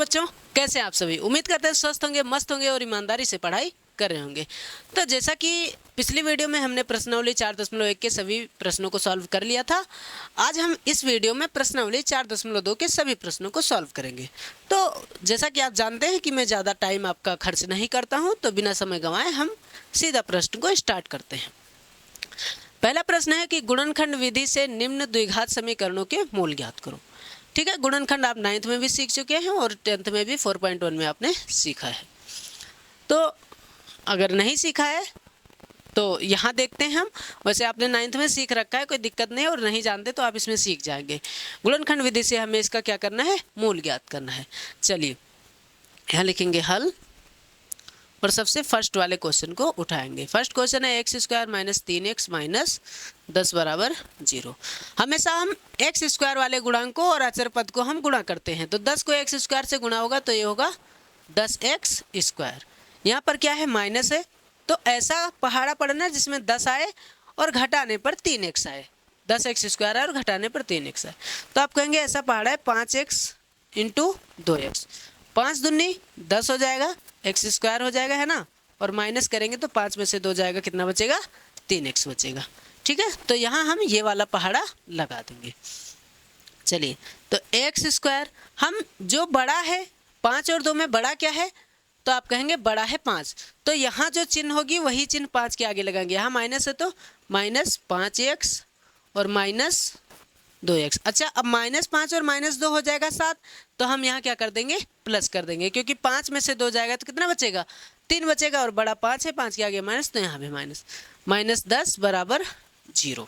बच्चों, कैसे आप सभी? उम्मीद करते हैं स्वस्थ होंगे, मस्त होंगे और ईमानदारी से पढ़ाई कर रहे होंगे। तो जैसा कि पिछली वीडियो में हमने प्रश्नावली 4.1 के सभी प्रश्नों को सॉल्व कर लिया था, आज हम इस वीडियो में प्रश्नावली 4.2 के सभी प्रश्नों को सॉल्व करेंगे। तो जैसा कि आप जानते हैं कि मैं ज़्यादा टाइम आपका खर्च नहीं करता हूँ, तो बिना समय गंवाए हम सीधा प्रश्न को स्टार्ट करते हैं। पहला प्रश्न है कि गुणनखंड विधि से निम्न द्विघात समीकरणों के मूल ज्ञात करो। ठीक है, गुणनखंड आप 9th में भी सीख चुके हैं और 10th में भी 4.1 में आपने सीखा है। तो अगर नहीं सीखा है तो यहाँ देखते हैं हम। वैसे आपने 9th में सीख रखा है, कोई दिक्कत नहीं, और नहीं जानते तो आप इसमें सीख जाएंगे। गुणनखंड विधि से हमें इसका क्या करना है? मूल ज्ञात करना है। चलिए यहाँ लिखेंगे हल और सबसे फर्स्ट वाले क्वेश्चन को उठाएंगे। फर्स्ट क्वेश्चन है x² - 3x - 10 बराबर 0। हमेशा हम x² वाले गुणांक को और अचर पद को हम गुणा करते हैं। तो 10 को x² से गुणा होगा तो ये होगा 10x²। यहाँ पर क्या है? माइनस है, तो ऐसा पहाड़ा पढ़ना जिसमें 10 आए और घटाने पर 3x आए। 10x² है और घटाने पर 3x आए, तो आप कहेंगे ऐसा पहाड़ा है 5x × 2x। 5 दूनी 10 हो जाएगा, x² हो जाएगा, है ना, और माइनस करेंगे तो 5 में से 2 जाएगा, कितना बचेगा? 3x बचेगा। ठीक है, तो यहाँ हम ये वाला पहाड़ा लगा देंगे। चलिए, तो x², हम जो बड़ा है 5 और 2 में बड़ा क्या है? तो आप कहेंगे बड़ा है 5, तो यहाँ जो चिन्ह होगी वही चिन्ह 5 के आगे लगाएंगे। यहाँ माइनस है तो -5x और -2x। अच्छा, अब -5 और -2 हो जाएगा 7, तो हम यहाँ क्या कर देंगे? प्लस कर देंगे, क्योंकि 5 में से 2 जाएगा तो कितना बचेगा? 3 बचेगा, और बड़ा 5 है, 5 के आगे माइनस, तो यहाँ भी माइनस। -10 बराबर 0।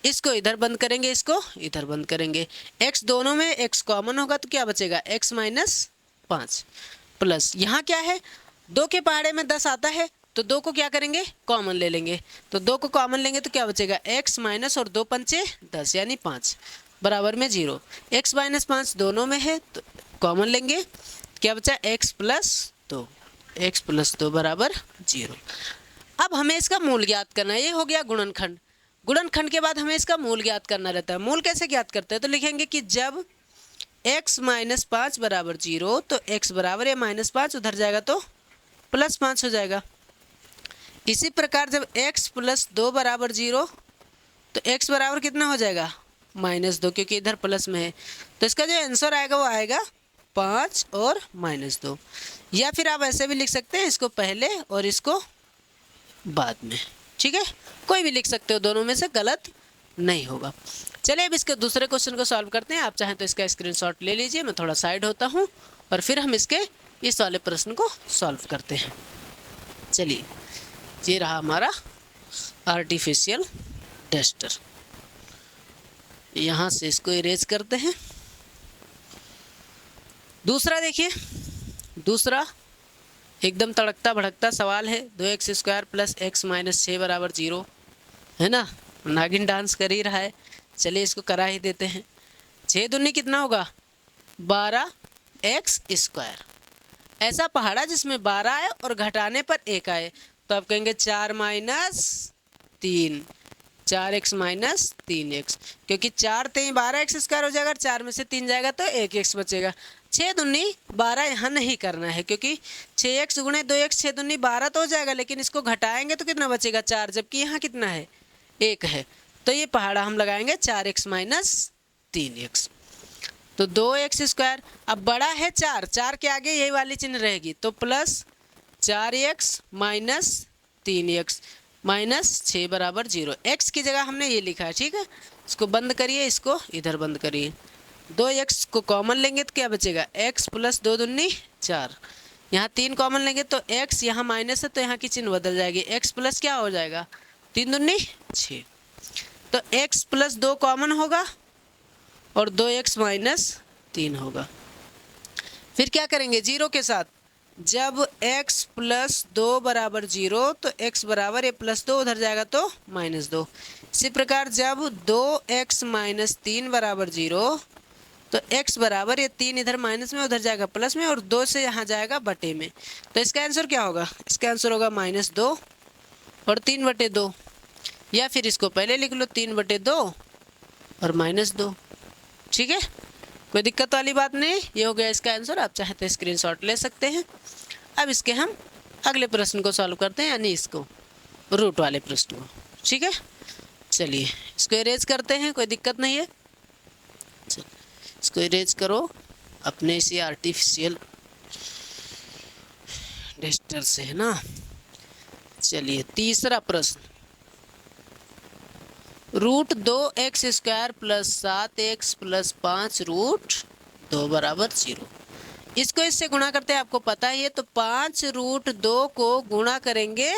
इसको इधर बंद करेंगे, इसको इधर बंद करेंगे। x दोनों में x कॉमन होगा तो क्या बचेगा? x - 5 प्लस यहाँ क्या है? 2 के पहाड़े में 10 आता है, तो 2 को क्या करेंगे? कॉमन ले लेंगे। तो 2 को कॉमन लेंगे तो क्या बचेगा? x माइनस और 2 पंचे 10 यानी 5 बराबर में 0। x - 5 दोनों में है तो कॉमन लेंगे, क्या बचा? x + 2। x + 2 बराबर 0। अब हमें इसका मूल ज्ञात करना है। ये हो गया गुणनखंड। गुणनखंड के बाद हमें इसका मूल ज्ञात करना रहता है। मूल कैसे ज्ञात करते हैं? तो लिखेंगे कि जब x - 5 बराबर 0, तो x बराबर है -5, उधर जाएगा तो +5 हो जाएगा। इसी प्रकार जब x + 2 बराबर 0, तो x बराबर कितना हो जाएगा? -2, क्योंकि इधर प्लस में है। तो इसका जो आंसर आएगा वो आएगा 5 और -2। या फिर आप ऐसे भी लिख सकते हैं, इसको पहले और इसको बाद में। ठीक है, कोई भी लिख सकते हो, दोनों में से गलत नहीं होगा। चलिए अब इसके दूसरे क्वेश्चन को सॉल्व करते हैं। आप चाहें तो इसका स्क्रीनशॉट ले लीजिए, मैं थोड़ा साइड होता हूँ और फिर हम इसके इस वाले प्रश्न को सॉल्व करते हैं। चलिए, ये रहा हमारा आर्टिफिशियल डस्टर। यहाँ से इसको इरेज करते हैं। दूसरा देखिए, दूसरा एकदम तड़कता भड़कता सवाल है। 2x² + x - 6 बराबर 0, है ना, नागिन डांस कर ही रहा है। चलिए इसको करा ही देते हैं। 6 दूनी कितना होगा? 12x²। ऐसा पहाड़ा जिसमें 12 आए और घटाने पर 1 आए, तो आप कहेंगे 4 - 3, 4x - 3x, क्योंकि 4 3 12x² हो जाएगा, 4 में से 3 जाएगा तो 1x बचेगा। 6 दूनी 12 यहाँ नहीं करना है, क्योंकि 6x × 2x 6 दूनी 12 तो हो जाएगा, लेकिन इसको घटाएंगे तो कितना बचेगा? 4, जबकि यहाँ कितना है? 1 है। तो ये पहाड़ा हम लगाएंगे 4x - 3x। तो 2x², अब बड़ा है 4, 4 के आगे यही वाली चिन्ह रहेगी, तो प्लस 4x - 3x -6 बराबर 0। x की जगह हमने ये लिखा है। ठीक है, इसको बंद करिए, इसको इधर बंद करिए। 2x को कॉमन लेंगे तो क्या बचेगा? x + 2 दूनी 4। यहाँ 3 कॉमन लेंगे तो x, यहाँ माइनस है तो यहाँ की चिन्ह बदल जाएगी। x प्लस क्या हो जाएगा? 3 दूनी 6। तो x + 2 कॉमन होगा और 2x - 3 होगा। फिर क्या करेंगे? 0 के साथ, जब x + 2 बराबर 0, तो x बराबर +2, उधर जाएगा तो -2। इसी प्रकार जब 2x - 3 बराबर 0, तो x बराबर 3 इधर माइनस में, उधर जाएगा प्लस में, और 2 से यहाँ जाएगा बटे में। तो इसका आंसर क्या होगा? इसका आंसर होगा -2 और 3/2। या फिर इसको पहले लिख लो, 3/2 और -2। ठीक है, कोई दिक्कत वाली बात नहीं। ये हो गया इसका आंसर। आप चाहे तो स्क्रीनशॉट ले सकते हैं। अब इसके हम अगले प्रश्न को सॉल्व करते हैं, यानी इसको रूट वाले प्रश्न को। ठीक है, चलिए इसको इरेज करते हैं, कोई दिक्कत नहीं है। चलिए इसको इरेज करो अपने इसी आर्टिफिशियल डस्टर से, है ना। चलिए तीसरा प्रश्न, √2x² प्लस 7x प्लस 5 √2 बराबर 0। इसको इससे गुणा करते हैं, आपको पता ही है। तो 5 √2 को गुणा करेंगे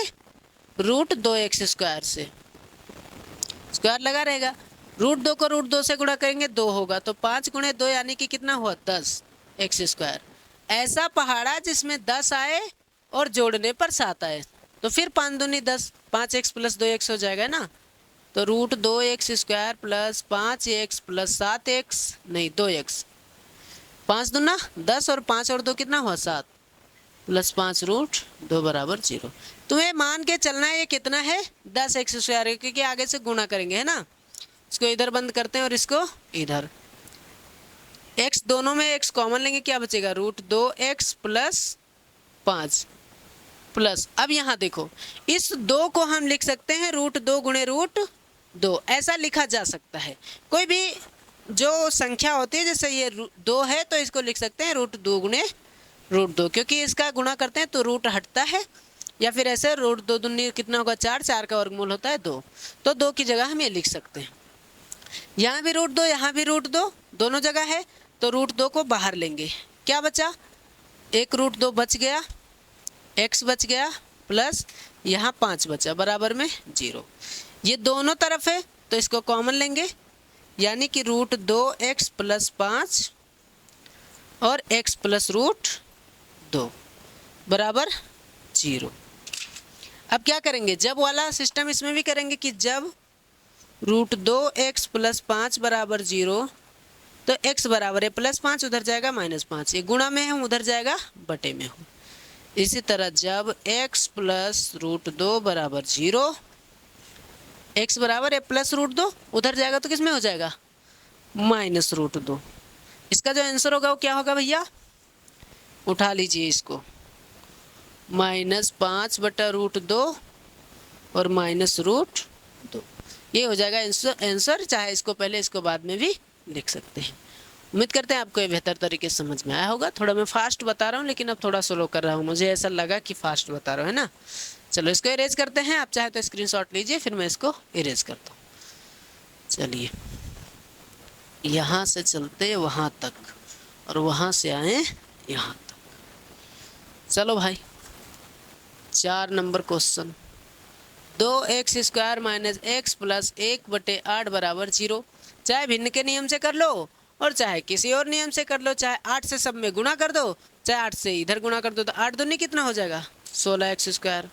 √2x² से, स्क्वायर लगा रहेगा। √2 को √2 से गुणा करेंगे 2 होगा, तो 5 गुणे 2 यानी कि कितना हुआ 10x²। ऐसा पहाड़ा जिसमें 10 आए और जोड़ने पर 7 आए, तो फिर 5 दूनी 10, 5x प्लस 2x हो जाएगा ना। तो √2x² plus 5x plus 7x, नहीं 2x, 5 दूना 10 और 5 और 2 कितना हुआ 7, प्लस 5 √2 बराबर 0। तुम्हें मान के चलना है ये कितना है 10x², क्योंकि आगे से गुणा करेंगे, है ना। इसको इधर बंद करते हैं और इसको इधर। x दोनों में x कॉमन लेंगे, क्या बचेगा √2x प्लस 5 प्लस, अब यहाँ देखो इस 2 को हम लिख सकते हैं √2 गुणे √2, ऐसा लिखा जा सकता है। कोई भी जो संख्या होती है, जैसे ये 2 है तो इसको लिख सकते हैं √2 गुणे √2, क्योंकि इसका गुणा करते हैं तो रूट हटता है। या फिर ऐसे √2 दूनी कितना होगा 4, 4 का वर्गमूल होता है 2, तो 2 की जगह हम ये लिख सकते हैं। यहाँ भी √2 यहाँ भी √2 दोनों जगह है, तो √2 को बाहर लेंगे, क्या बचा, एक √2 बच गया, x बच गया, प्लस यहाँ 5 बचा बराबर में 0। ये दोनों तरफ है तो इसको कॉमन लेंगे, यानी कि √2x प्लस 5 और x प्लस √2 बराबर 0। अब क्या करेंगे, जब वाला सिस्टम इसमें भी करेंगे कि जब √2x प्लस 5 बराबर 0, तो x बराबर है प्लस 5, उधर जाएगा -5, ये गुणा में है उधर जाएगा बटे में हूँ। इसी तरह जब x प्लस √2 बराबर 0, x बराबर है प्लस √2, उधर जाएगा तो किस में हो जाएगा -√2। इसका जो आंसर होगा वो क्या होगा भैया, उठा लीजिए इसको, -5 बटा √2 और -√2, ये हो जाएगा आंसर। चाहे इसको पहले इसको बाद में भी लिख सकते हैं। उम्मीद करते हैं आपको ये बेहतर तरीके से समझ में आया होगा। थोड़ा मैं फास्ट बता रहा हूँ, लेकिन अब थोड़ा स्लो कर रहा हूँ, मुझे ऐसा लगा कि फास्ट बता रहा हूँ, है ना। चलो इसको इरेज करते हैं, आप चाहे तो स्क्रीनशॉट लीजिए, फिर मैं इसको इरेज करता हूँ। चलिए यहाँ से चलते वहाँ तक और वहाँ से आए यहाँ तक। चलो भाई 4 number question, 2x² minus x plus 1/8 बराबर 0। चाहे भिन्न के नियम से कर लो और चाहे किसी और नियम से कर लो, चाहे 8 से सब में गुणा कर दो, चाहे 8 से इधर गुणा कर दो, तो 8 दूनी कितना हो जाएगा 16x²।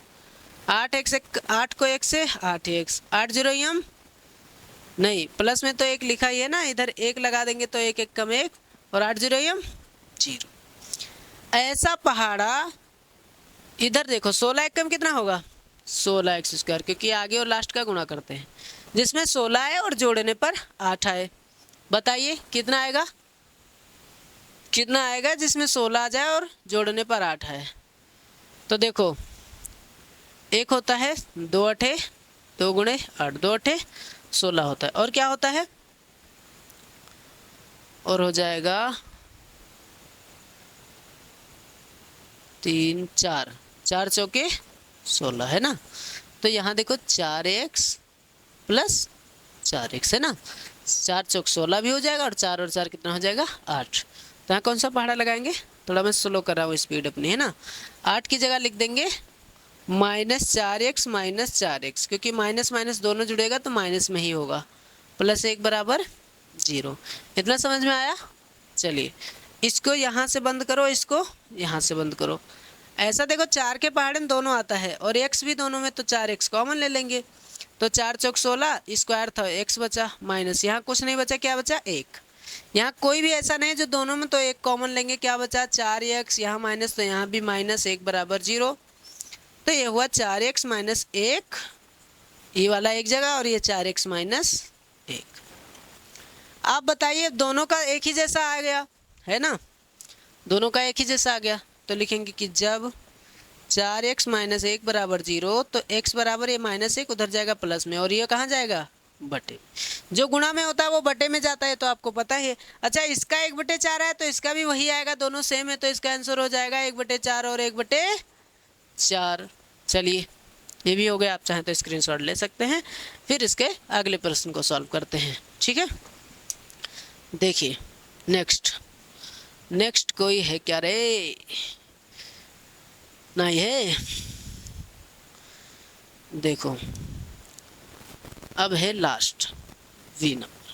8 को 1 से 8x, 8 0 यम नहीं, प्लस में तो 1 लिखा ही है ना, इधर 1 लगा देंगे तो 1 1 कम 1 और 8 0 यम 0। ऐसा पहाड़ा, इधर देखो 16 1 कम कितना होगा 16x², क्योंकि आगे और लास्ट का गुणा करते हैं, जिसमें 16 आए और जोड़ने पर 8 आए। बताइए कितना आएगा, कितना आएगा जिसमें 16 आ जाए और जोड़ने पर 8 आए। तो देखो एक होता है 2 8 2 गुणे 8, 2 8 16 होता है, और क्या होता है, और हो जाएगा 3 4 4 चौके 16, है ना। तो यहाँ देखो 4x प्लस 4x, है ना, 4 चौक 16 भी हो जाएगा और 4 कितना हो जाएगा 8। तो यहाँ कौन सा पहाड़ा लगाएंगे, थोड़ा मैं स्लो कर रहा हूँ स्पीड अपनी, है ना। 8 की जगह लिख देंगे -4x माइनस 4x, क्योंकि माइनस माइनस दोनों जुड़ेगा तो माइनस में ही होगा, प्लस 1 बराबर 0। इतना समझ में आया। चलिए इसको यहाँ से बंद करो, इसको यहाँ से बंद करो। ऐसा देखो 4 के पहाड़े में दोनों आता है और x भी दोनों में, तो 4x कॉमन ले लेंगे, तो 4 चौक 16 स्क्वायर था, x बचा, माइनस यहाँ कुछ नहीं बचा, क्या बचा 1। यहाँ कोई भी ऐसा नहीं है जो दोनों में, तो 1 कॉमन लेंगे, क्या बचा 4x, यहाँ माइनस तो यहाँ भी माइनस, 1 बराबर 0। तो ये हुआ 4x माइनस 1, ये वाला एक जगह और ये 4x माइनस 1। आप बताइए, दोनों का एक ही जैसा आ गया है ना, दोनों का एक ही जैसा आ गया, तो लिखेंगे कि जब 4x माइनस 1 बराबर 0, तो x बराबर ये -1 उधर जाएगा प्लस में, और ये कहाँ जाएगा, बटे। जो गुणा में होता है वो बटे में जाता है, तो आपको पता है। अच्छा, इसका 1/4 है तो इसका भी वही आएगा, दोनों सेम है, तो इसका आंसर हो जाएगा 1/4 और 1/4। चलिए, ये भी हो गया। आप चाहें तो स्क्रीनशॉट ले सकते हैं। फिर इसके अगले प्रश्न को सॉल्व करते हैं, ठीक है। देखिए नेक्स्ट कोई है क्या रे, नहीं है। देखो, अब है लास्ट वी number,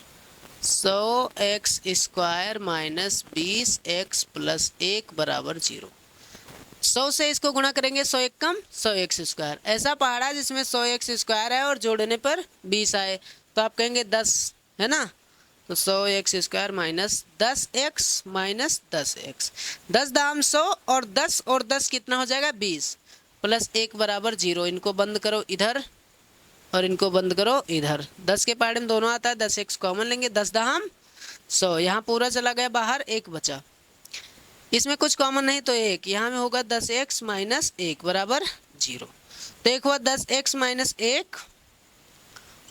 100x² minus 20x plus 1 बराबर 0। 100 से इसको गुणा करेंगे, 100 एक कम 100x²। ऐसा पहाड़ा जिसमें 100x² है और जोड़ने पर 20 आए, तो आप कहेंगे 10 है ना, तो 100x² minus 10x minus 10x, 10 दाम 100 और 10 कितना हो जाएगा, 20 प्लस 1 बराबर 0। इनको बंद करो इधर और इनको बंद करो इधर, 10 के पहाड़े में दोनों आता है, 10x कॉमन लेंगे, 10 दाम 100, यहाँ पूरा चला गया बाहर, 1 बचा, इसमें कुछ कॉमन नहीं तो 1, यहाँ में होगा 10x माइनस 1 बराबर 0। तो एक हुआ 10x माइनस 1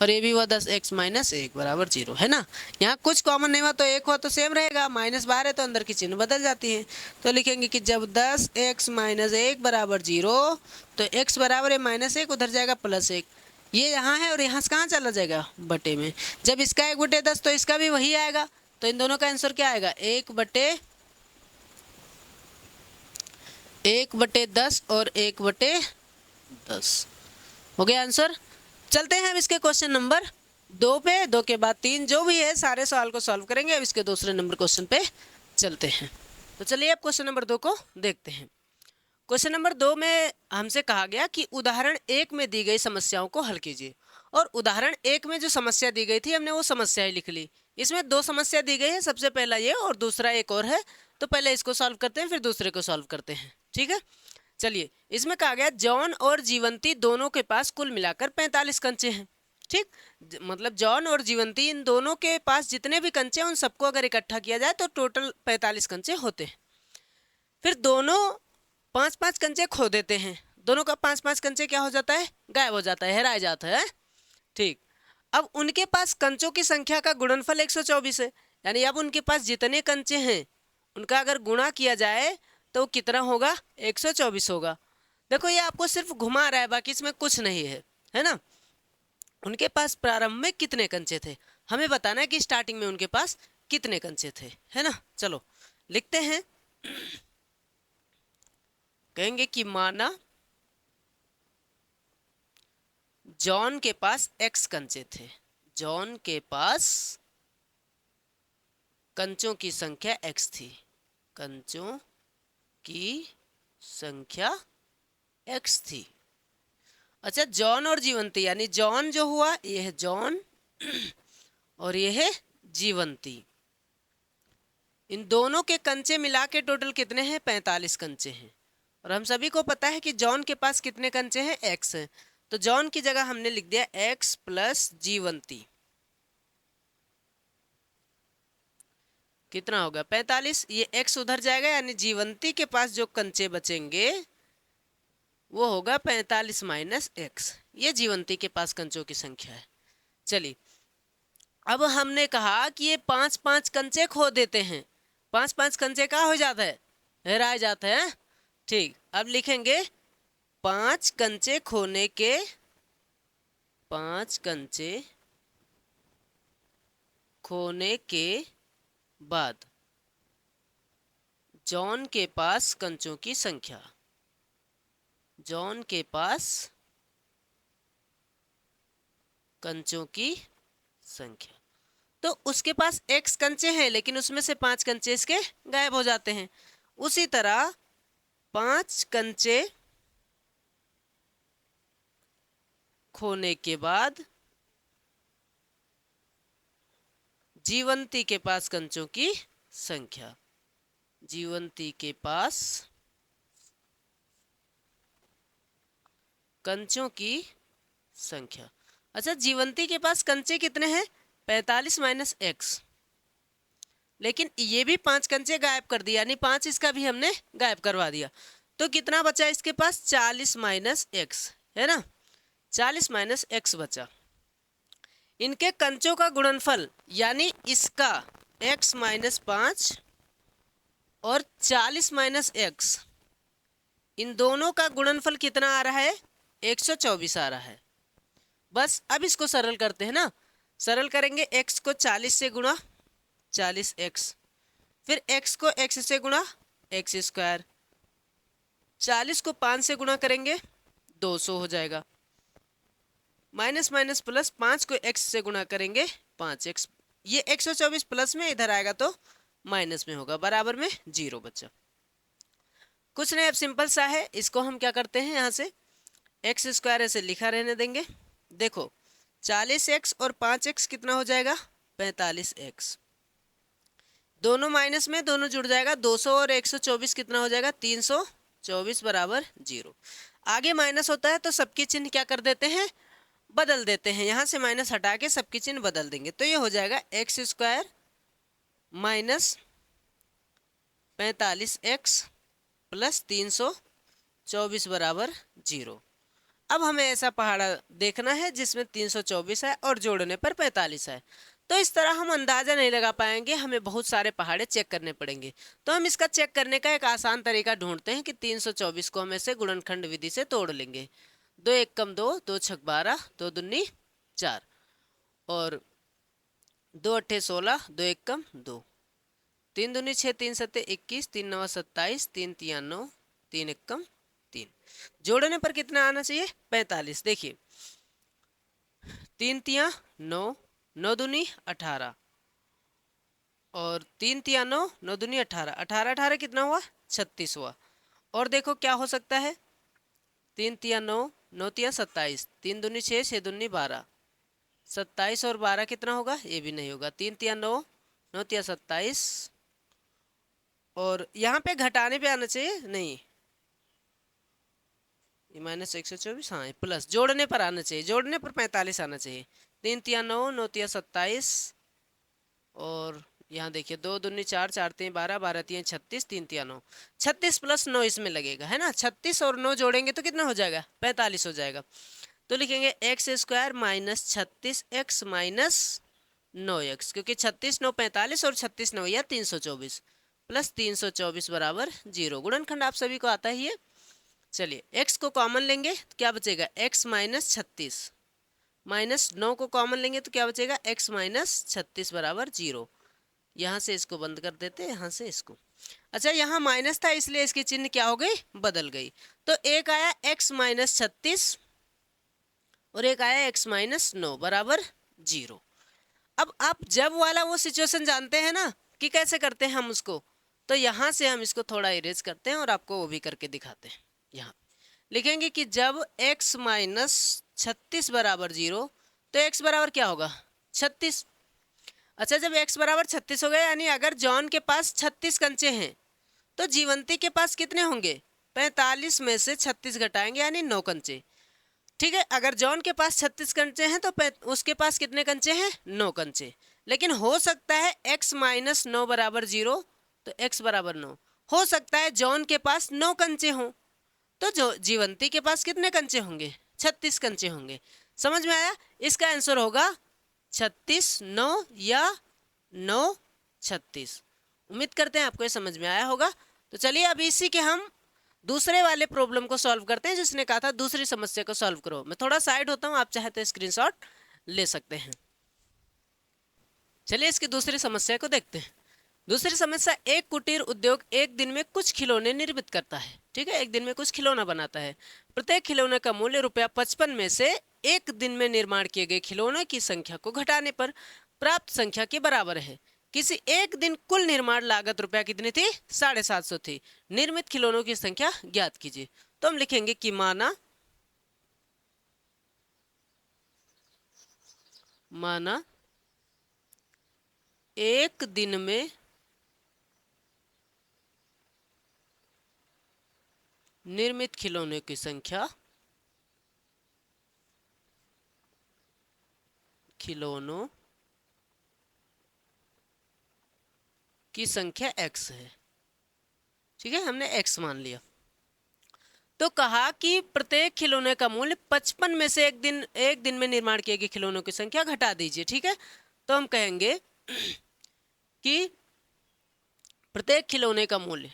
और ये भी हुआ 10x माइनस 1 बराबर 0, है ना। यहाँ कुछ कॉमन नहीं हुआ तो 1 हुआ तो सेम रहेगा, माइनस बाहर है तो अंदर की चिन्ह बदल जाती है। तो लिखेंगे कि जब 10x माइनस 1 बराबर 0, तो x बराबर है -1 उधर जाएगा +1, ये यहाँ है और यहाँ से कहाँ चला जाएगा, बटे में। जब इसका 1/10 तो इसका भी वही आएगा, तो इन दोनों का आंसर क्या आएगा, 1/10 और 1/10 हो गया आंसर। चलते हैं अब इसके क्वेश्चन नंबर 2 पे, 2 के बाद 3, जो भी है सारे सवाल को सॉल्व करेंगे। अब इसके दूसरे नंबर क्वेश्चन पे चलते हैं। तो चलिए अब क्वेश्चन नंबर 2 को देखते हैं। क्वेश्चन नंबर 2 में हमसे कहा गया कि उदाहरण 1 में दी गई समस्याओं को हल कीजिए। और उदाहरण 1 में जो समस्या दी गई थी हमने वो समस्या ही लिख ली। इसमें 2 समस्या दी गई है, सबसे पहला ये और दूसरा एक और है, तो पहले इसको सॉल्व करते हैं फिर दूसरे को सॉल्व करते हैं, ठीक है। चलिए, इसमें कहा गया जॉन और जीवंती दोनों के पास कुल मिलाकर 45 कंचे हैं, ठीक। मतलब जॉन और जीवंती इन दोनों के पास जितने भी कंचे हैं उन सबको अगर इकट्ठा किया जाए तो टोटल 45 कंचे होते हैं। फिर दोनों 5-5 कंचे खो देते हैं, दोनों का 5-5 कंचे क्या हो जाता है, गायब हो जाता है, हेरा जाता है, ठीक। अब उनके पास कंचों की संख्या का गुणनफल 124 है, यानी अब उनके पास जितने कंचे हैं उनका अगर गुणा किया जाए तो कितना होगा, 124 होगा। देखो ये आपको सिर्फ घुमा रहा है, बाकी इसमें कुछ नहीं है ना। उनके पास प्रारंभ में कितने कंचे थे, हमें बताना है कि स्टार्टिंग में उनके पास कितने कंचे थे, है ना। चलो लिखते हैं। कहेंगे कि माना जॉन के पास x कंचे थे, जॉन के पास कंचों की संख्या x थी, कंचों की संख्या x थी। अच्छा, जॉन और जीवंती, यानी जॉन जो हुआ ये है जॉन और ये है जीवंती, इन दोनों के कंचे मिला के टोटल कितने हैं, 45 कंचे हैं। और हम सभी को पता है कि जॉन के पास कितने कंचे हैं, x हैं, तो जॉन की जगह हमने लिख दिया x प्लस जीवंती, कितना होगा 45, ये x उधर जाएगा, यानी जीवंती के पास जो कंचे बचेंगे वो होगा 45 माइनस x, ये जीवंती के पास कंचों की संख्या है। चलिए, अब हमने कहा कि ये 5-5 कंचे खो देते हैं, 5-5 कंचे क्या हो जाता है, हेरा जाता है, ठीक। अब लिखेंगे 5 कंचे खोने के, 5 कंचे खोने के बाद जॉन के पास कंचों की संख्या, जॉन के पास कंचों की संख्या, तो उसके पास x कंचे हैं लेकिन उसमें से 5 कंचे इसके गायब हो जाते हैं। उसी तरह 5 कंचे खोने के बाद जीवंती के पास कंचों की संख्या, जीवंती के पास कंचों की संख्या। अच्छा, जीवंती के पास कंचे कितने हैं, 45 माइनस x, लेकिन ये भी 5 कंचे गायब कर दिया, यानी 5 इसका भी हमने गायब करवा दिया। तो कितना बचा इसके पास? 40 माइनस एक्स, है ना, 40 माइनस एक्स बचा। इनके कंचों का गुणनफल यानी इसका x माइनस 5 और 40 माइनस एक्स, इन दोनों का गुणनफल कितना आ रहा है? 124 आ रहा है। बस अब इसको सरल करते हैं ना। सरल करेंगे, x को 40 से गुणा 40x, फिर x को x से गुणा एक्स स्क्वायर, 40 को 5 से गुणा करेंगे 200 हो जाएगा, माइनस माइनस प्लस, 5 को x से गुणा करेंगे 5x, ये 124 प्लस में इधर आएगा तो माइनस में होगा, बराबर में 0 बचा। कुछ नहीं, अब सिंपल सा है, इसको हम क्या करते हैं, यहाँ से एक्स स्क्वायर ऐसे लिखा रहने देंगे। देखो 40x और 5x कितना हो जाएगा? 45x, दोनों माइनस में, दोनों जुड़ जाएगा, 200 और 124 कितना हो जाएगा? 324 बराबर 0। आगे माइनस होता है तो सबकी चिन्ह क्या कर देते हैं? बदल देते हैं, यहाँ से माइनस हटा के सबकी चिन्ह बदल देंगे, तो ये हो जाएगा x square minus 45x plus 324 बराबर 0। अब हमें ऐसा पहाड़ा देखना है जिसमें 324 है और जोड़ने पर 45 है। तो इस तरह हम अंदाज़ा नहीं लगा पाएंगे, हमें बहुत सारे पहाड़े चेक करने पड़ेंगे। तो हम इसका चेक करने का एक आसान तरीका ढूंढते हैं कि 324 को हम ऐसे गुणनखंड विधि से तोड़ लेंगे। 2 एकम 2, 2 छक 12, 2 दूनी 4 और 2 अट्ठे 16, 2 एकम 2, 3 दूनी 6, 3 सत्ते 21, 3 नवा 27, 3 तिया 9, 3 एकम 3। जोड़ने पर कितना आना चाहिए? 45। देखिए 3 तिया 9, 9 दूनी 18 और 3 तिया 9, 9 दूनी 18, 18 18 कितना हुआ? 36 हुआ। और देखो क्या हो सकता है, 3 तिया 9, 9 तिया 27, 3 दूनी 6, 6 दूनी 12, 27 और 12 कितना होगा? ये भी नहीं होगा। 3 तिया 9, 9 तिया 27 और यहाँ पे घटाने पे आना चाहिए, नहीं, ये माइनस 124, हाँ प्लस, जोड़ने पर आना चाहिए, जोड़ने पर 45 आना चाहिए। 3 तिया 9, 9 तिया 27 और यहाँ देखिए 2 दूनी 4, 4 तिया 12, 12 तिया 36, 3 तिया 9, 36 प्लस 9 इसमें लगेगा, है ना। 36 और 9 जोड़ेंगे तो कितना हो जाएगा? 45 हो जाएगा। तो लिखेंगे x square minus 36x minus 9x, क्योंकि 36 9 45 और 36 9 या 324 प्लस 324 बराबर 0। गुणनखंड आप सभी को आता ही है। चलिए x को कॉमन लेंगे तो क्या बचेगा? x माइनस 36 माइनस 9 को कॉमन लेंगे तो क्या बचेगा? x माइनस 36 बराबर 0। यहाँ से इसको बंद कर देते हैं, यहाँ से इसको। अच्छा यहाँ माइनस था इसलिए इसकी चिन्ह क्या हो गई? बदल गई। तो एक आया x माइनस 36 और एक आया x माइनस 9 बराबर 0। अब आप जब वाला वो सिचुएशन जानते हैं ना कि कैसे करते हैं हम उसको, तो यहाँ से हम इसको थोड़ा इरेज करते हैं और आपको वो भी करके दिखाते हैं। यहाँ लिखेंगे कि जब x माइनस 36 बराबर 0 तो x बराबर क्या होगा? 36। अच्छा जब x बराबर 36 हो गया, यानी अगर जॉन के पास 36 कंचे हैं तो जीवंती के पास कितने होंगे? 45 में से 36 घटाएंगे यानी 9 कंचे। ठीक है, अगर जॉन के पास 36 कंचे हैं तो उसके पास कितने कंचे हैं? 9 कंचे। लेकिन हो सकता है x माइनस 9 बराबर 0 तो x बराबर 9, हो सकता है जॉन के पास 9 कंचे हों तो जो जीवंती के पास कितने कंचे होंगे? 36 कंचे होंगे। समझ में आया? इसका आंसर होगा 36 9 या 9 36। उम्मीद करते हैं आपको ये समझ में आया होगा। तो चलिए अब इसी के हम दूसरे वाले प्रॉब्लम को सॉल्व करते हैं, जिसने कहा था दूसरी समस्या को सॉल्व करो। मैं थोड़ा साइड होता हूँ, आप चाहे तो स्क्रीनशॉट ले सकते हैं। चलिए इसकी दूसरी समस्या को देखते हैं। दूसरी समस्या, एक कुटीर उद्योग एक दिन में कुछ खिलौने निर्मित करता है। ठीक है, एक दिन में कुछ खिलौना बनाता है। प्रत्येक खिलौने का मूल्य ₹55 में से एक दिन में निर्माण किए गए खिलौनों की संख्या को घटाने पर प्राप्त संख्या के बराबर है। किसी एक दिन कुल निर्माण लागत रुपया कितनी थी? 750 थी। निर्मित खिलौनों की संख्या ज्ञात कीजिए। तो हम लिखेंगे कि माना एक दिन में निर्मित खिलौनों की संख्या खिलौनों की संख्या x है। ठीक है, हमने x मान लिया। तो कहा कि प्रत्येक खिलौने का मूल्य 55 में से एक दिन में निर्माण किए गए खिलौनों की संख्या घटा दीजिए। ठीक है, तो हम कहेंगे कि प्रत्येक खिलौने का मूल्य,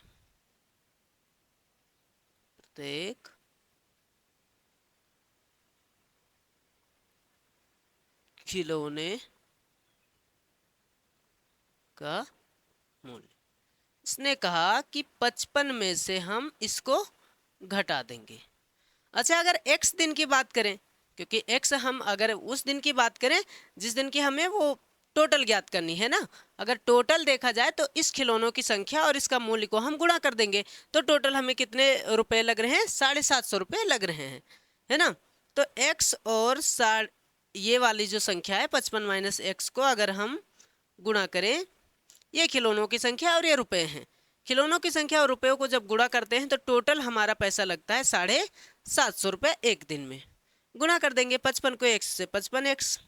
प्रत्येक खिलौने का मूल्य, इसने कहा कि 55 में से हम इसको घटा देंगे। अच्छा, अगर x दिन की बात करें, क्योंकि x हम अगर उस दिन की बात करें जिस दिन की हमें वो टोटल ज्ञात करनी है ना, अगर टोटल देखा जाए तो इस खिलौनों की संख्या और इसका मूल्य को हम गुणा कर देंगे, तो टोटल हमें कितने रुपए लग रहे हैं? 750 रुपये लग रहे हैं, है ना। तो x और ये वाली जो संख्या है 55 माइनस x को अगर हम गुणा करें, ये खिलौनों की संख्या और ये रुपए हैं। खिलौनों की संख्या और रुपयों को जब गुणा करते हैं तो टोटल हमारा पैसा लगता है 750 रुपये एक दिन में। गुणा कर देंगे 55 को x से 55x,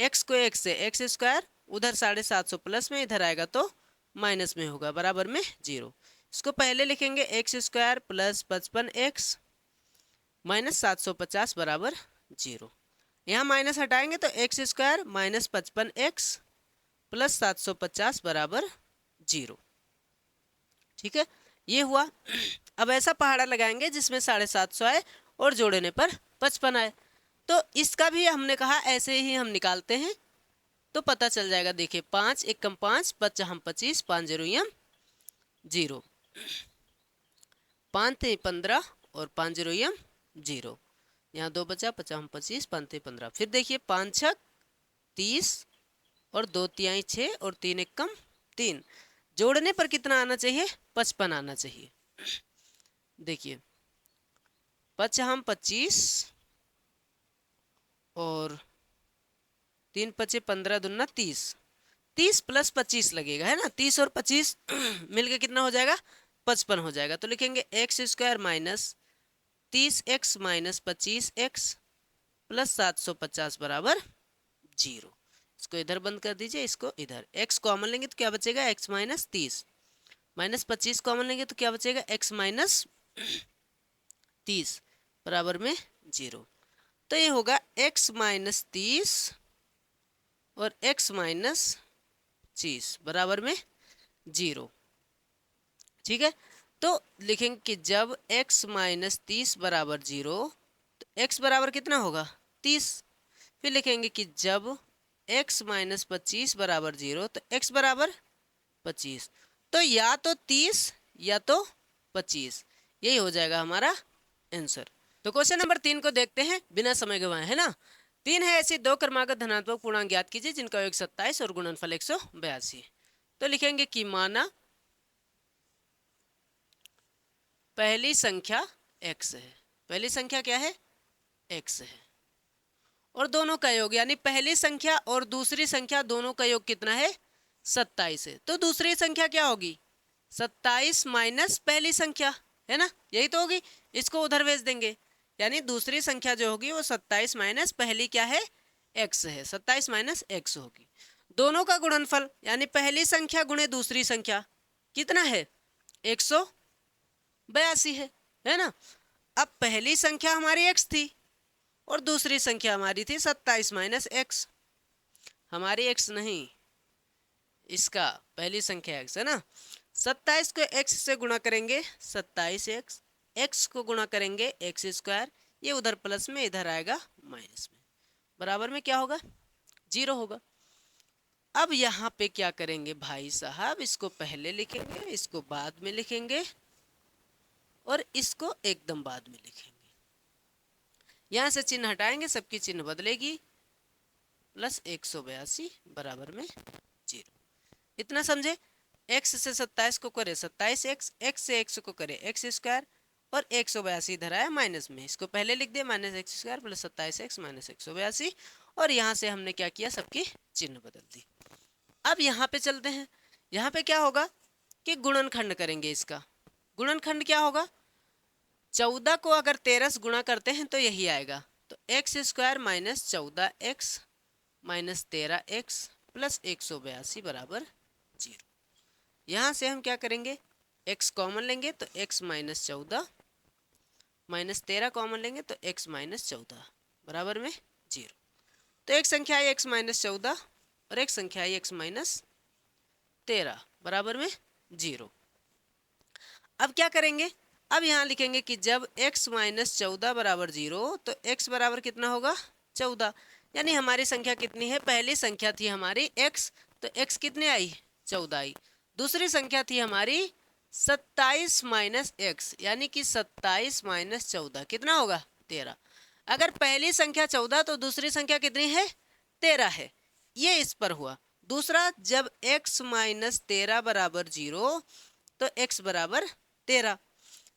x को x से x स्क्वायर, उधर 750 प्लस में, इधर आएगा तो माइनस में होगा, बराबर में 0। इसको पहले लिखेंगे x square plus 55x minus 750 बराबर 0। यहाँ माइनस हटाएंगे तो x square minus 55x plus 750 बराबर 0। ठीक है, ये हुआ। अब ऐसा पहाड़ा लगाएंगे जिसमें 750 आए और जोड़ने पर 55 आए। तो इसका भी हमने कहा ऐसे ही हम निकालते हैं तो पता चल जाएगा। देखिए 5 एकम 5, 5 हम 25, 5 0 यम 0, 5 थे 15 और 5 0 यम 0, यहाँ 2 बचा, 5 हम 25, 5 थे 15। फिर देखिए 5 6 30 और 2 तिहाई 6 और 3 एकम 3, जोड़ने पर कितना आना चाहिए? 55 आना चाहिए। देखिए 5 हम 25 और 3 पचे 15 दूना 30, 30 प्लस 25 लगेगा, है ना। 30 और 25 मिलके कितना हो जाएगा? 55 हो जाएगा। तो लिखेंगे x square minus 30x minus 25x plus 750 बराबर 0। इसको इधर बंद कर दीजिए, इसको इधर। x कॉमन लेंगे तो क्या बचेगा? x माइनस 30 माइनस 25 कॉमन लेंगे तो क्या बचेगा? x माइनस 30 बराबर में 0। तो ये होगा x माइनस 30 और x माइनस 25 बराबर में 0। ठीक है, तो लिखेंगे कि जब x माइनस 30 बराबर 0 तो x बराबर कितना होगा? 30। फिर लिखेंगे कि जब x माइनस 25 बराबर 0 तो x बराबर 25। तो या तो 30 या तो 25, यही हो जाएगा हमारा आंसर। तो क्वेश्चन नंबर 3 को देखते हैं बिना समय गंवाए, है ना। 3 है ऐसी दो क्रमागत धनात्मक पूर्णांक ज्ञात कीजिए जिनका योग 27 और गुणनफल 182। तो लिखेंगे कि माना पहली संख्या x है, पहली संख्या क्या है? x है, और दोनों का योग यानी पहली संख्या और दूसरी संख्या दोनों का योग कितना है? 27 है। तो दूसरी संख्या क्या होगी? 27 माइनस पहली संख्या, है ना, यही तो होगी। इसको उधर भेज देंगे, यानी दूसरी संख्या जो होगी वो 27 माइनस पहली क्या है? x है, 27 माइनस x होगी। दोनों का गुणनफल यानी पहली संख्या गुणे दूसरी संख्या कितना है? 182 है ना। अब पहली संख्या हमारी x थी और दूसरी संख्या हमारी थी 27 माइनस x। हमारी x नहीं, इसका पहली संख्या x है ना। 27 को x से गुणा करेंगे 27x, x को गुणा करेंगे x स्क्वायर, ये उधर प्लस में इधर आएगा माइनस में, बराबर में क्या होगा? 0 होगा। अब यहाँ पे क्या करेंगे भाई साहब? इसको पहले लिखेंगे, इसको बाद में लिखेंगे और इसको एकदम बाद में लिखेंगे। यहाँ से चिन्ह हटाएंगे, सबकी चिन्ह बदलेगी, प्लस 182 बराबर में 0। इतना समझे? x से 27 को करे 27x, x से x को करे x स्क्वायर और 182 इधर आया माइनस में, इसको पहले लिख दिया minus x square plus 27x minus 182, और यहाँ से हमने क्या किया? सबकी चिन्ह बदल दी। अब यहाँ पे चलते हैं। यहाँ पे क्या होगा कि गुणनखंड करेंगे। इसका गुणनखंड क्या होगा? 14 को अगर 13 से गुणा करते हैं तो यही आएगा, तो x square minus 14x minus 13x plus 182 बराबर 0। यहाँ से हम क्या करेंगे, x कॉमन लेंगे तो x माइनस 14 माइनस 13 कॉमन लेंगे तो x माइनस 14 बराबर में 0। तो एक संख्या आई x माइनस 14 और एक संख्या आई x माइनस 13 बराबर में 0। अब क्या करेंगे, अब यहाँ लिखेंगे कि जब x माइनस 14 बराबर 0 तो x बराबर कितना होगा 14, यानी हमारी संख्या कितनी है, पहली संख्या थी हमारी x, तो x कितने आई 14 आई। दूसरी संख्या थी हमारी 27 माइनस एक्स, यानी कि 27 माइनस 14 कितना होगा 13। अगर पहली संख्या 14 तो दूसरी संख्या कितनी है 13 है, ये इस पर हुआ। दूसरा, जब x माइनस 13 बराबर 0 तो x बराबर 13,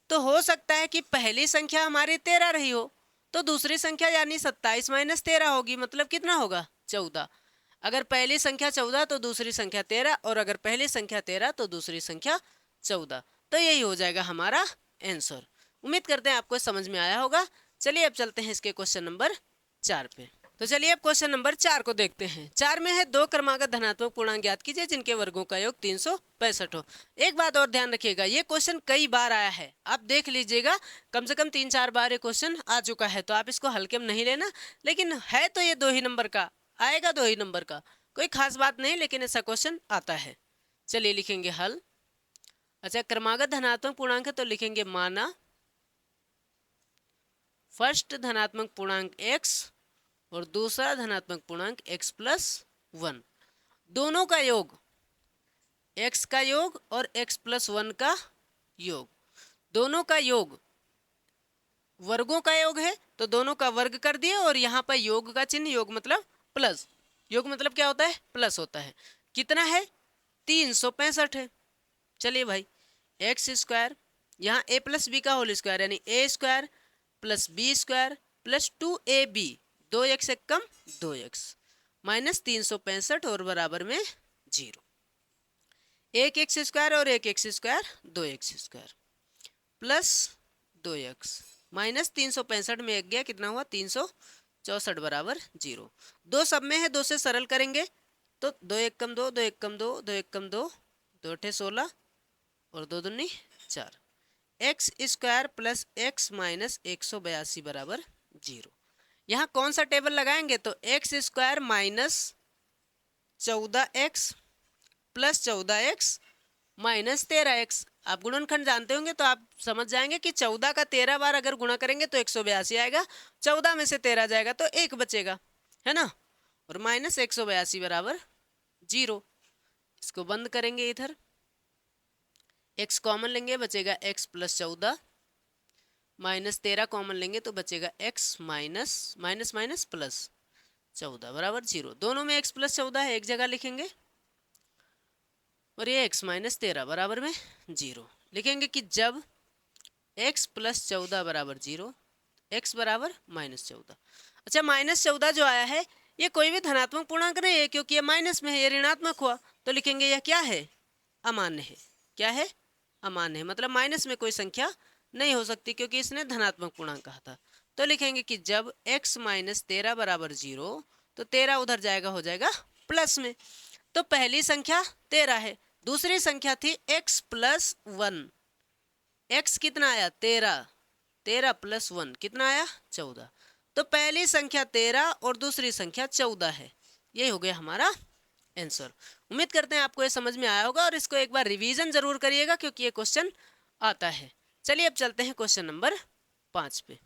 तो हो सकता है कि पहली संख्या हमारी 13 रही हो तो दूसरी संख्या यानी 27 माइनस 13 होगी, मतलब कितना होगा 14। अगर पहली संख्या 14 तो दूसरी संख्या 13, और अगर पहली संख्या 13 तो दूसरी संख्या 14, तो यही हो जाएगा हमारा आंसर। उम्मीद करते हैं आपको समझ में आया होगा। चलिए अब चलते हैं इसके क्वेश्चन नंबर 4 पे। तो चलिए अब क्वेश्चन नंबर 4 को देखते हैं। 4 में है 2 क्रमागत धनात्मक पूर्णांक ज्ञात कीजिए जिनके वर्गों का योग 365 हो। एक बात और ध्यान रखिएगा, ये क्वेश्चन कई बार आया है, आप देख लीजिएगा, कम से कम 3-4 बार ये क्वेश्चन आ चुका है, तो आप इसको हल्के में नहीं लेना। लेकिन है तो ये 2 ही नंबर का आएगा, 2 ही नंबर का, कोई खास बात नहीं, लेकिन ऐसा क्वेश्चन आता है। चलिए लिखेंगे हल। अच्छा, क्रमागत धनात्मक पूर्णांक है तो लिखेंगे माना फर्स्ट धनात्मक पूर्णांक x और दूसरा धनात्मक पूर्णांक x प्लस 1, दोनों का योग, x का योग और x प्लस 1 का योग, दोनों का योग वर्गों का योग है तो दोनों का वर्ग कर दिए, और यहाँ पर योग का चिन्ह, योग मतलब प्लस, योग मतलब क्या होता है प्लस होता है। कितना है 365 है। चलिए भाई, एक्स स्क्वायर, यहाँ a प्लस बी का होल स्क्वायर यानी a square plus B square plus 2ab, 2x एक कम 2x माइनस 365 और बराबर में 0। एक एक्स स्क्वायर और एक x square 2x square plus 2x minus 365 में एक गया, कितना हुआ 364 बराबर 0। 2 सब में है, 2 से सरल करेंगे तो 2 एक कम 2, 2 एक कम 2, 2 एक कम 2, 2 अठे 16 और 2 दूनी 4, x square plus x minus 182 बराबर 0। यहाँ कौन सा टेबल लगाएंगे, तो x square minus 14x plus 14x minus 13x। आप गुणनखंड जानते होंगे तो आप समझ जाएंगे कि 14 का 13 बार अगर गुणा करेंगे तो 182 आएगा, 14 में से 13 जाएगा तो 1 बचेगा, है ना, और माइनस 182 बराबर 0। इसको बंद करेंगे, इधर x कॉमन लेंगे बचेगा x प्लस 14 माइनस 13 कॉमन लेंगे तो बचेगा x minus minus minus plus 14 बराबर 0। दोनों में x प्लस 14 है, एक जगह लिखेंगे, और ये x माइनस 13 बराबर में 0। लिखेंगे कि जब x प्लस 14 बराबर 0, x बराबर माइनस 14। अच्छा, माइनस 14 जो आया है ये कोई भी धनात्मक पूर्णांक नहीं है, क्योंकि ये माइनस में है, ये ऋणात्मक हुआ, तो लिखेंगे यह क्या है अमान्य है। क्या है अमान्य है, मतलब माइनस में कोई संख्या नहीं हो सकती, क्योंकि इसने धनात्मक पूर्णांक कहा था। तो लिखेंगे कि जब x माइनस 13 बराबर 0 तो 13 उधर जाएगा, हो जाएगा प्लस में। तो पहली संख्या 13 है, दूसरी संख्या थी x प्लस 1, x कितना आया 13, 13 प्लस 1 कितना आया 14। तो पहली संख्या 13 और दूसरी संख्या 14 है, ये हो गया हमारा आंसर। उम्मीद करते हैं आपको ये समझ में आया होगा, और इसको एक बार रिवीजन जरूर करिएगा क्योंकि ये क्वेश्चन आता है। चलिए अब चलते हैं क्वेश्चन नंबर 5 पे।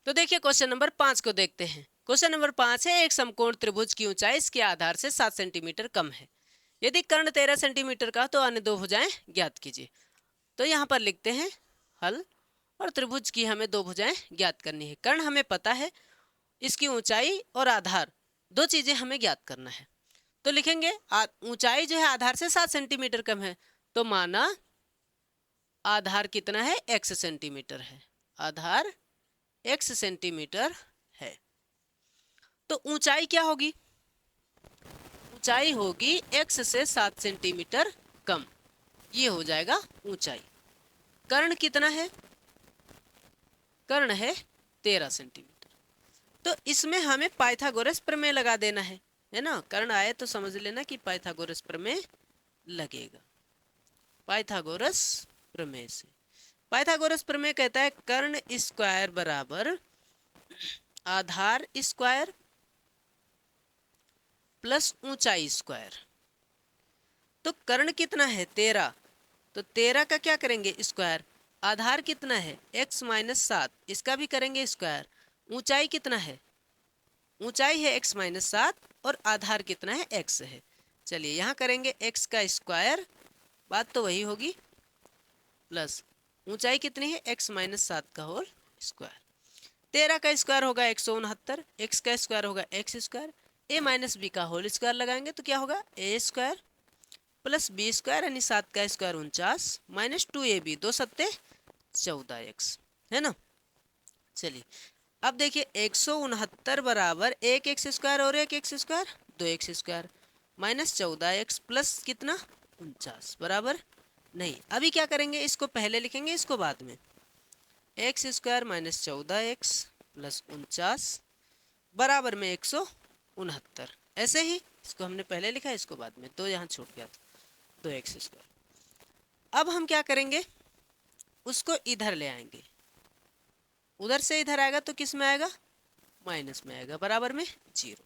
तो देखिए क्वेश्चन नंबर 5 को देखते हैं। क्वेश्चन नंबर 5 है, एक समकोण त्रिभुज की ऊंचाई इसके आधार से 7 सेंटीमीटर कम है। यदि कर्ण 13 सेंटीमीटर का तो अन्य 2 भुजाएं ज्ञात कीजिए। तो यहाँ पर लिखते हैं हल, और त्रिभुज की हमें 2 भुजाएं ज्ञात करनी है। कर्ण हमें पता है, इसकी ऊंचाई और आधार 2 चीजें हमें ज्ञात करना है। तो लिखेंगे ऊंचाई जो है आधार से 7 सेंटीमीटर कम है, तो माना आधार कितना है x सेंटीमीटर है, आधार x सेंटीमीटर है। तो ऊंचाई क्या होगी, ऊंचाई होगी x से 7 सेंटीमीटर कम, ये हो जाएगा ऊंचाई। कर्ण कितना है, कर्ण है 13 सेंटीमीटर। तो इसमें हमें पाइथागोरस प्रमेय लगा देना है ना। कर्ण आए तो समझ लेना कि पाइथागोरस प्रमेय लगेगा। पाइथागोरस प्रमेय से। पाइथागोरस प्रमेय कहता है कर्ण स्क्वायर बराबर आधार स्क्वायर प्लस ऊंचाई स्क्वायर। तो कर्ण कितना है 13, तो 13 का क्या करेंगे स्क्वायर। आधार कितना है x माइनस 7, इसका भी करेंगे स्क्वायर। ऊंचाई कितना है, ऊंचाई है x माइनस 7 और आधार कितना है x है। चलिए यहाँ करेंगे x का स्क्वायर, बात तो वही होगी, प्लस ऊंचाई कितनी है x माइनस 7 का होल स्क्वायर। 13 का स्क्वायर होगा 169, x का स्क्वायर होगा x square, a minus B का होल स्क्वायर लगाएंगे तो क्या होगा a square plus B square यानी 7 का स्क्वायर 49 माइनस 2ab 2 सत्ते 14x है ना। चलिए अब देखिए 169 बराबर एक एक्स स्क्वायर और एक x square 2x square minus 14x plus कितना 49 बराबर नहीं। अभी क्या करेंगे, इसको पहले लिखेंगे इसको बाद में। X square minus 14x plus 49 बराबर में 169। ऐसे ही इसको हमने पहले लिखा है इसको बाद में, तो यहाँ छूट गया था 2x स्क्वायर। अब हम क्या करेंगे, उसको इधर ले आएंगे, उधर से इधर आएगा तो किस में आएगा माइनस में आएगा बराबर में 0।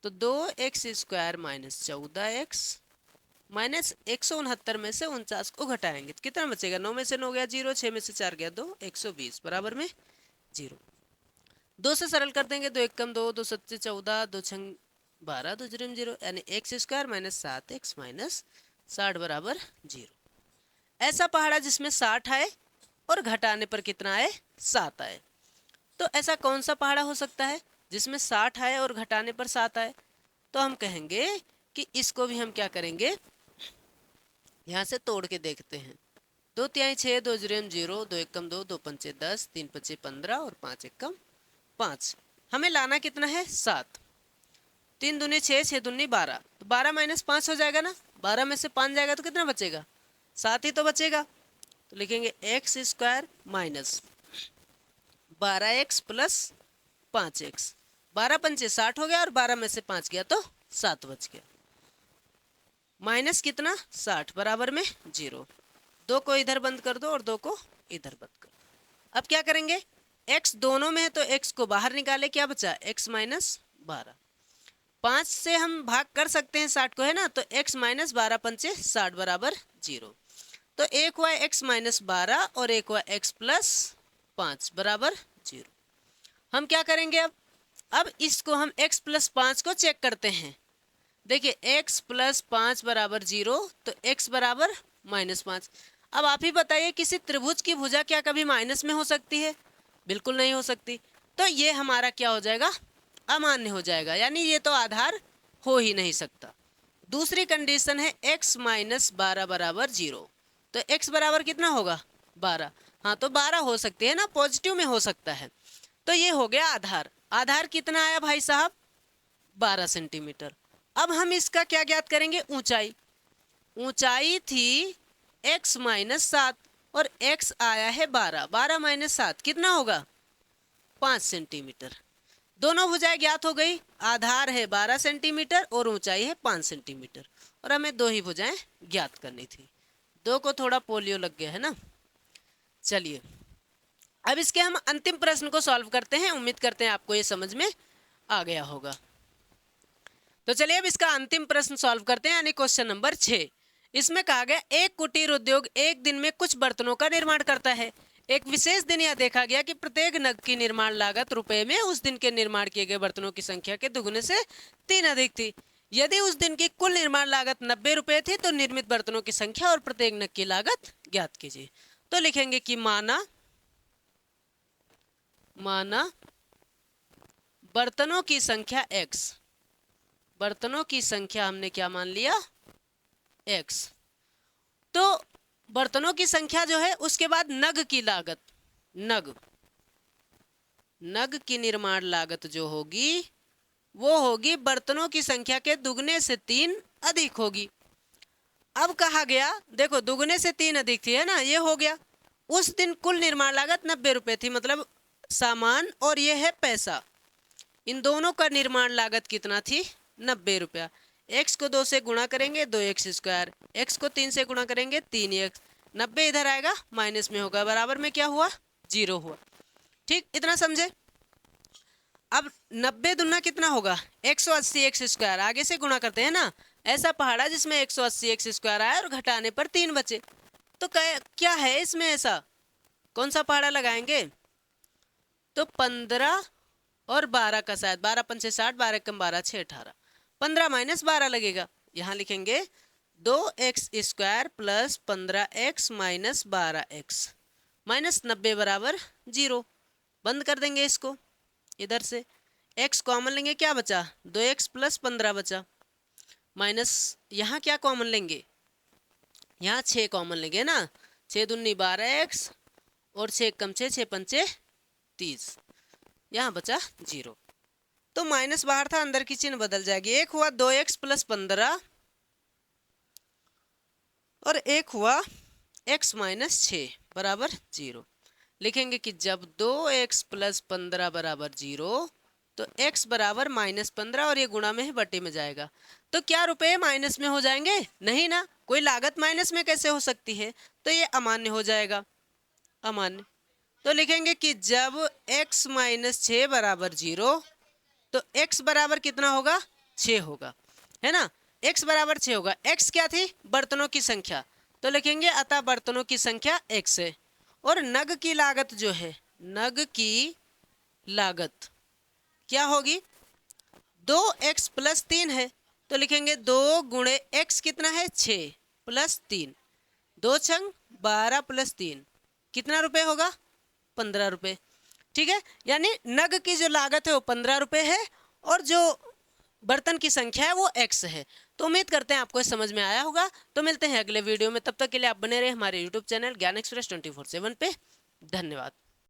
तो 2x square minus 14x minus 169 में से 49 को घटाएंगे तो कितना बचेगा, 9 में से 9 गया 0, 6 में से 4 गया 2, 120 बराबर में 0। 2 से सरल कर देंगे, 2 एक कम 2, 2 सत्ते 14, 2 छंग 12, 2 जीरो 0 यानी x square minus 7x minus 60 बराबर 0। ऐसा पहाड़ा जिसमें 60 आए और घटाने पर कितना आए 7 आए। तो ऐसा कौन सा पहाड़ा हो सकता है जिसमें 60 आए और घटाने पर 7 आए। तो हम कहेंगे कि इसको भी हम क्या करेंगे, यहाँ से तोड़ के देखते हैं। 2 तिहाई 6, 2 जीरो 0, 2 एक कम 2, 2 पंचे 10, 3 पंचे 15 और 5 एक कम 5। हमें लाना कितना है 7। 3 दूनी 6, 6 दूनी 12, तो 12 माइनस 5 हो जाएगा ना। 12 में से 5 जाएगा तो कितना बचेगा 7 ही तो बचेगा। तो लिखेंगे x square minus 12x plus 5x। 12 पंचे 60 हो गया और 12 में से 5 गया तो 7 बच गया। माइनस कितना 60 बराबर में 0। 2 को इधर बंद कर दो और 2 को इधर बंद कर दो। अब क्या करेंगे, x दोनों में है तो x को बाहर निकाले, क्या बचा x माइनस 12। 5 से हम भाग कर सकते हैं 60 को है ना, तो x माइनस 12 पंचे 60 बराबर 0। तो एक हुआ x माइनस 12 और एक हुआ x प्लस 5 बराबर 0। हम क्या करेंगे अब इसको हम x प्लस 5 को चेक करते हैं। देखिए x प्लस 5 बराबर 0, तो x बराबर माइनस 5। अब आप ही बताइए किसी त्रिभुज की भुजा क्या कभी माइनस में हो सकती है, बिल्कुल नहीं हो सकती। तो ये हमारा क्या हो जाएगा अमान्य हो जाएगा, यानी ये तो आधार हो ही नहीं सकता। दूसरी कंडीशन है x माइनस 12 बराबर 0, तो x बराबर कितना होगा 12। हाँ तो 12 हो सकती है ना, पॉजिटिव में हो सकता है। तो ये हो गया आधार। आधार कितना आया भाई साहब 12 सेंटीमीटर। अब हम इसका क्या ज्ञात करेंगे, ऊंचाई। ऊंचाई थी x माइनस 7 और x आया है 12, 12 माइनस 7 कितना होगा 5 सेंटीमीटर। दोनों भुजाएं ज्ञात हो गई, आधार है 12 सेंटीमीटर और ऊंचाई है 5 सेंटीमीटर, और हमें 2 ही भुजाएं ज्ञात करनी थी। 2 को थोड़ा पोलियो लग गया है ना। चलिए अब इसके हम अंतिम प्रश्न को सॉल्व करते हैं। उम्मीद करते हैं आपको ये समझ में आ गया होगा। तो चलिए अब इसका अंतिम प्रश्न सॉल्व करते हैं, यानी क्वेश्चन नंबर 6। इसमें कहा गया एक कुटीर उद्योग एक दिन में कुछ बर्तनों का निर्माण करता है। एक विशेष दिन यह देखा गया कि प्रत्येक नग की निर्माण लागत रुपए में उस दिन के निर्माण किए गए बर्तनों की संख्या के दुगुने से 3 अधिक थी। यदि उस दिन की कुल निर्माण लागत 90 रुपए थी तो निर्मित बर्तनों की संख्या और प्रत्येक नग की लागत ज्ञात कीजिए। तो लिखेंगे कि माना बर्तनों की संख्या x, बर्तनों की संख्या हमने क्या मान लिया x। तो बर्तनों की संख्या जो है उसके बाद नग की लागत, नग की निर्माण लागत जो होगी वो होगी बर्तनों की संख्या के दुगने से 3 अधिक होगी। अब कहा गया देखो दुगने से 3 अधिक थी है ना, ये हो गया। उस दिन कुल निर्माण लागत 90 रुपए थी, मतलब सामान और ये है पैसा, इन दोनों का निर्माण लागत कितना थी 90 रुपया। x को 2 से गुणा करेंगे 2x स्क्वायर, x को 3 से गुणा करेंगे 3x, 90 इधर आएगा माइनस में होगा, बराबर में क्या हुआ 0 हुआ। ठीक, इतना समझे। अब 90 दुना कितना होगा 180 एक्स स्क्वायर, आगे से गुणा करते हैं ना। ऐसा पहाड़ा जिसमें 180 एक्स स्क्वायर आया और घटाने पर 3 बचे, तो क्या है इसमें ऐसा, कौन सा पहाड़ा लगाएंगे? तो 15 और 12 का, शायद 12 पंचे 60, 12 कम 12 6 18, 15 माइनस 12 लगेगा। यहाँ लिखेंगे 2x square plus 15x minus 12x minus 90 बराबर 0। बंद कर देंगे इसको, इधर से x कॉमन लेंगे, क्या बचा 2x प्लस 15 बचा, माइनस यहाँ क्या कॉमन लेंगे, यहाँ 6 कॉमन लेंगे ना, 6 दूनी 12x और 6 कम 6 6 पंचे 30, यहाँ बचा 0। तो माइनस बाहर था, अंदर की चिन्ह बदल जाएगी। एक हुआ 2x प्लस 15 और एक हुआ x माइनस 6 बराबर 0। लिखेंगे कि जब 2x प्लस 15 बराबर 0 तो x बराबर माइनस 15 और ये गुणा में है बटे में जाएगा। तो क्या रुपए माइनस में हो जाएंगे? नहीं ना, कोई लागत माइनस में कैसे हो सकती है, तो ये अमान्य हो जाएगा, अमान्य। तो लिखेंगे कि जब x माइनस 6 बराबर 0 तो x बराबर कितना होगा 6 होगा, है ना, x बराबर 6 होगा। x क्या थी? बर्तनों की संख्या, तो लिखेंगे अतः बर्तनों की संख्या x है। और नग की लागत जो है, नग की लागत क्या होगी 2x प्लस 3 है, तो लिखेंगे 2 गुणे x कितना है 6 प्लस 3, 2 छंग 12 प्लस 3 कितना रुपए होगा 15 रुपए। ठीक है, यानी नग की जो लागत है वो 15 रुपए है और जो बर्तन की संख्या है वो x है। तो उम्मीद करते हैं आपको समझ में आया होगा। तो मिलते हैं अगले वीडियो में, तब तक के लिए आप बने रहे हमारे यूट्यूब चैनल ज्ञान एक्सप्रेस 24/7 पे। धन्यवाद।